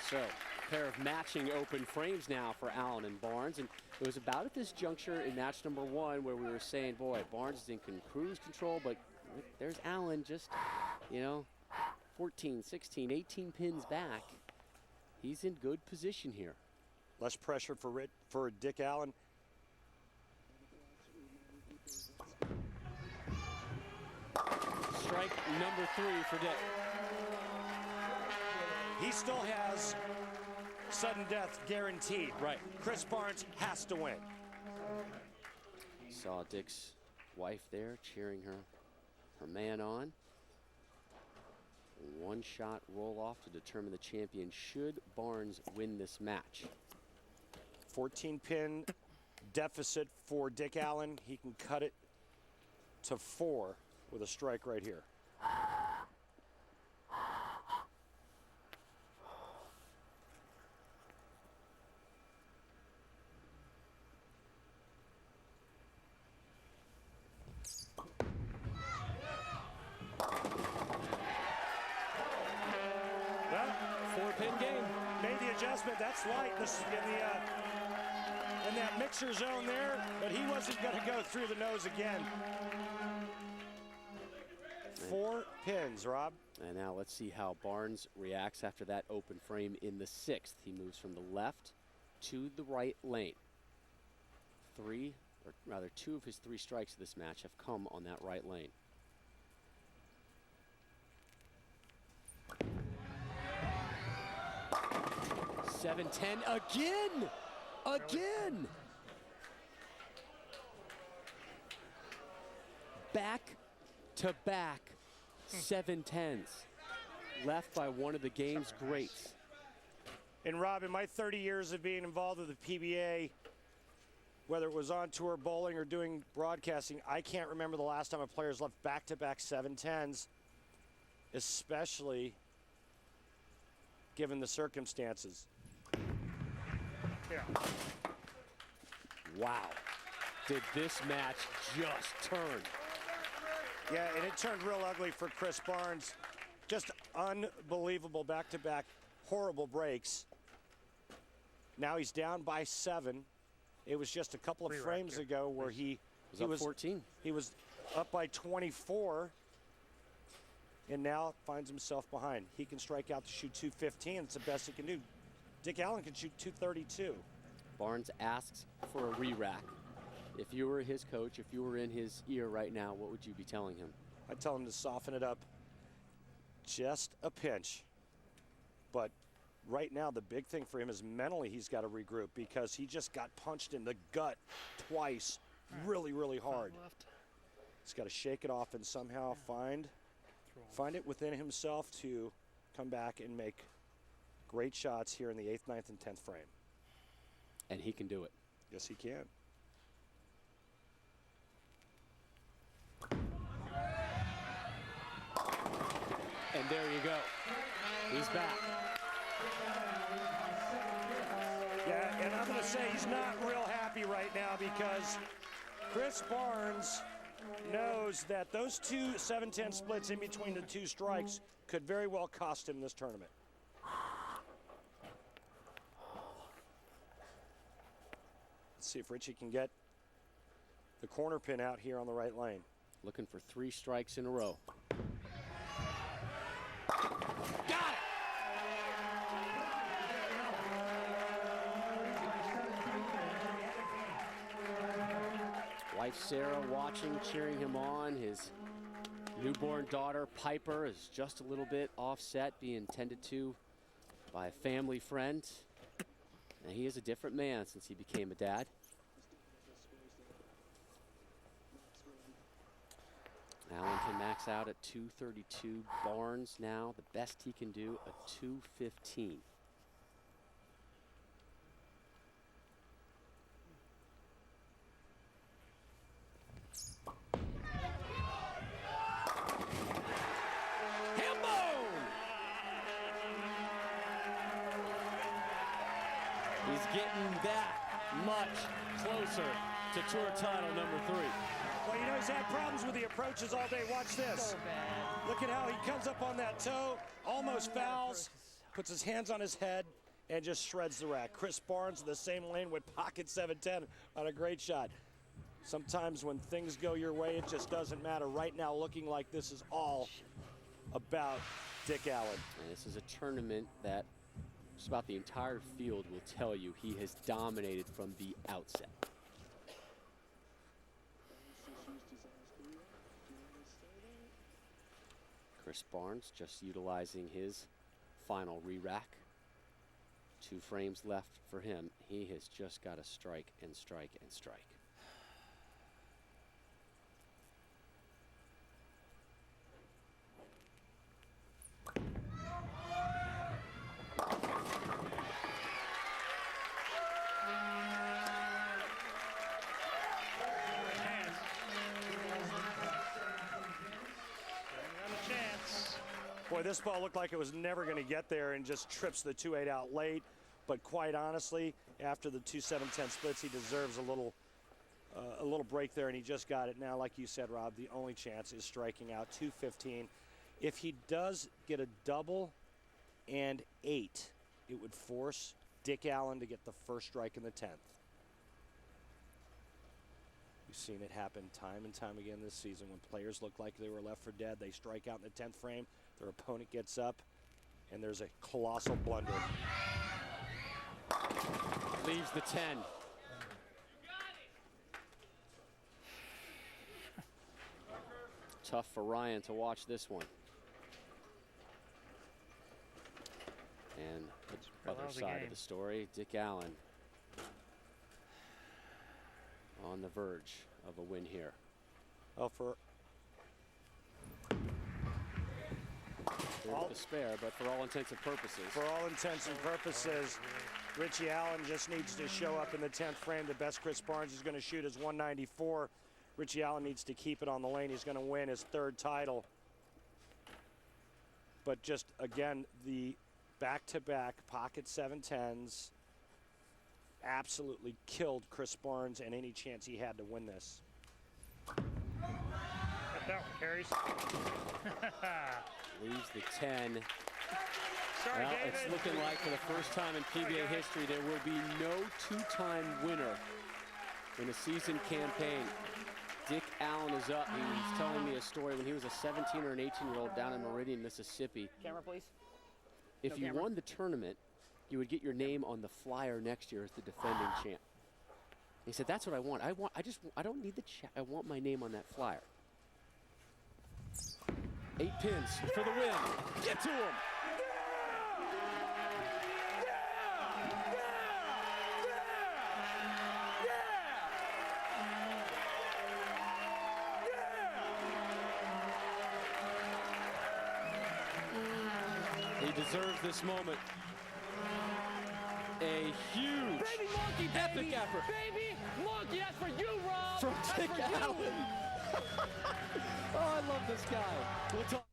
So, a pair of matching open frames now for Allen and Barnes. And it was about at this juncture in match number 1 where we were saying, boy, Barnes is in cruise control, but there's Allen just, 14, 16, 18 pins back. He's in good position here. Less pressure for Dick Allen. Strike number 3 for Dick. He still has sudden death guaranteed. Right. Chris Barnes has to win. Saw Dick's wife there cheering her man on. One shot roll off to determine the champion should Barnes win this match. 14 pin deficit for Dick Allen. He can cut it to 4 with a strike right here. Well, 4-pin game. Made the adjustment. That's light in that mixer zone there, but he wasn't going to go through the nose again. 4 pins, Rob. And now let's see how Barnes reacts after that open frame in the 6th. He moves from the left to the right lane. 2 of his 3 strikes of this match have come on that right lane. $7-10 again! Again! Back to back 7-10s. Left by one of the game's greats. And Rob, in my 30 years of being involved with the PBA, whether it was on tour bowling or doing broadcasting, I can't remember the last time a player's left back-to-back 7-10s, especially given the circumstances. Yeah. Wow. Did this match just turn? Yeah, and it turned real ugly for Chris Barnes. Just unbelievable back-to-back horrible breaks. Now he's down by 7. It was just a couple of frames ago where he was 14. He was up by 24 and now finds himself behind. He can strike out to shoot 215. It's the best he can do. Dick Allen can shoot 232. Barnes asks for a re-rack. If you were his coach, if you were in his ear right now, what would you be telling him? I'd tell him to soften it up just a pinch. But right now, the big thing for him is mentally he's got to regroup because he just got punched in the gut twice really, really hard. He's got to shake it off and somehow find it within himself to come back and make great shots here in the 8th, 9th, and 10th frame. And he can do it. Yes, he can. And there you go. He's back. Yeah, and I'm going to say he's not real happy right now because Chris Barnes knows that those 2 7-10 splits in between the 2 strikes could very well cost him this tournament. Let's see if Ritchie can get the corner pin out here on the right lane. Looking for 3 strikes in a row. Got it! Wife Sarah watching, cheering him on. His newborn daughter Piper is just a little bit offset, being tended to by a family friend. And he is a different man since he became a dad. Allen can max out at 232. Barnes now, the best he can do, a 215. He's getting that much closer to tour title number 3. Well, he's had problems with the approaches all day. Watch this. So bad. Look at how he comes up on that toe, almost fouls, puts his hands on his head, and just shreds the rack. Chris Barnes in the same lane with pocket 710 on a great shot. Sometimes when things go your way, it just doesn't matter. Right now, looking like this is all about Dick Allen. And this is a tournament that just about the entire field will tell you he has dominated from the outset. Chris Barnes just utilizing his final re-rack. 2 frames left for him. He has just got to strike and strike and strike. Boy, this ball looked like it was never going to get there and just trips the 2-8 out late. But quite honestly, after the 2-7-10 splits, he deserves a little break there, and he just got it. Now, like you said, Rob, the only chance is striking out 215. If he does get a double and 8, it would force Dick Allen to get the first strike in the 10th. We've seen it happen time and time again this season. When players look like they were left for dead, they strike out in the 10th frame, their opponent gets up, and there's a colossal blunder. Leaves the 10. Tough for Ryan to watch this one. And the other side of the story, Dick Allen on the verge of a win here. Well, for all despair, but for all intents and purposes. For all intents and purposes, Ritchie-Allen just needs to show up in the 10th frame. The best Chris Barnes is going to shoot is 194. Ritchie-Allen needs to keep it on the lane. He's going to win his 3rd title. But just, again, the back-to-back pocket 710s absolutely killed Chris Barnes and any chance he had to win this. Got that one, carries. Leaves the 10. Sorry, Well, David. it's looking like for the first time in PBA history there will be no 2-time winner in a season campaign. Dick Allen is up. He's telling me a story when he was a 17 or an 18-year-old down in Meridian, Mississippi. Camera, please. If you won the tournament, you would get your name on the flyer next year as the defending champ. He said, "That's what I want. I don't need the check. I want my name on that flyer." 8 pins for the win. Get to him. He deserves this moment. A huge, Baby monkey, epic baby, effort baby monkey, that's for you, Rob. from That's Dick for you. Allen. Oh, I love this guy. We'll talk